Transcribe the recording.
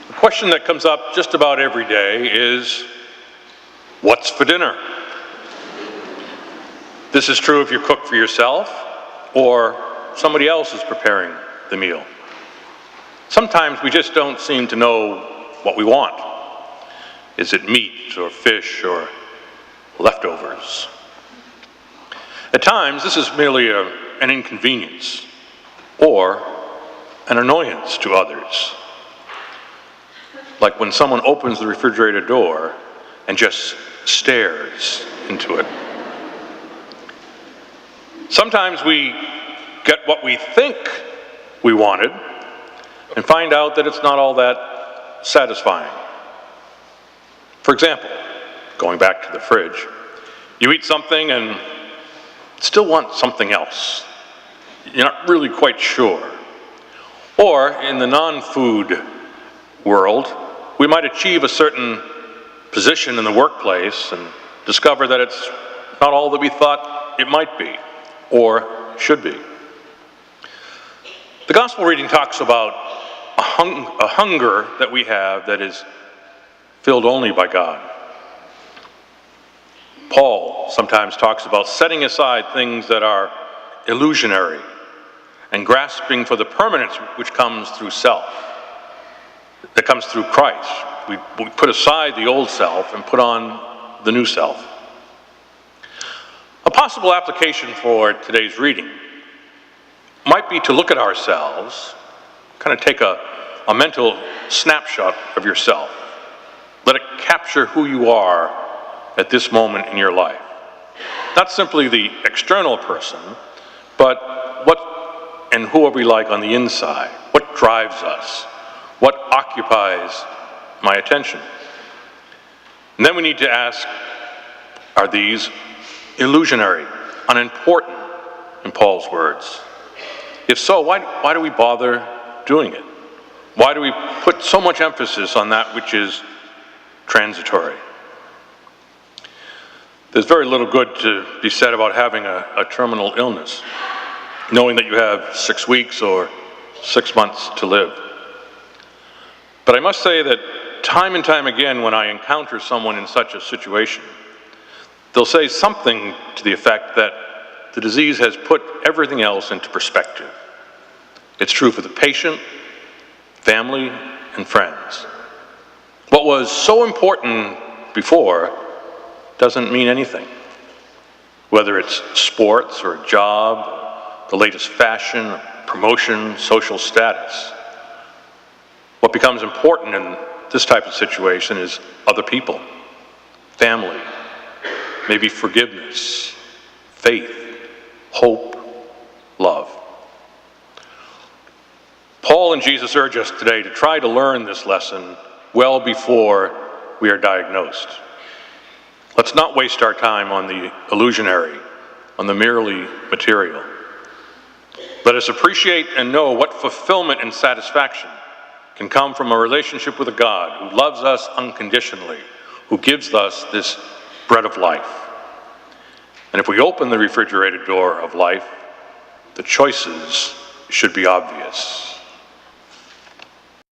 The question that comes up just about every day is, what's for dinner? This is true if you cook for yourself or somebody else is preparing the meal. Sometimes we just don't seem to know what we want. Is it meat or fish or leftovers? At times, this is merely an inconvenience or an annoyance to others. Like when someone opens the refrigerator door and just stares into it. Sometimes we get what we think we wanted and find out that it's not all that satisfying. For example, going back to the fridge, you eat something and still want something else. You're not really quite sure. Or in the non-food world, we might achieve a certain position in the workplace and discover that it's not all that we thought it might be or should be. The gospel reading talks about a hunger that we have that is filled only by God. Paul sometimes talks about setting aside things that are illusionary and grasping for the permanence which comes through self, that comes through Christ. We put aside the old self and put on the new self. A possible application for today's reading might be to look at ourselves, kind of take a mental snapshot of yourself. Let it capture who you are at this moment in your life. Not simply the external person, but what and who are we like on the inside? What drives us? What occupies my attention? And then we need to ask, are these illusionary, unimportant, in Paul's words? If so, why do we bother doing it? Why do we put so much emphasis on that which is transitory? There's very little good to be said about having a terminal illness, knowing that you have 6 weeks or 6 months to live. But I must say that time and time again when I encounter someone in such a situation, they'll say something to the effect that the disease has put everything else into perspective. It's true for the patient, family, and friends. What was so important before doesn't mean anything. Whether it's sports or a job, the latest fashion, promotion, social status. What becomes important in this type of situation is other people, family, maybe forgiveness, faith, hope, love. Paul and Jesus urge us today to try to learn this lesson well before we are diagnosed. Let's not waste our time on the illusionary, on the merely material. Let us appreciate and know what fulfillment and satisfaction can come from a relationship with a God who loves us unconditionally, who gives us this bread of life. And if we open the refrigerator door of life, the choices should be obvious.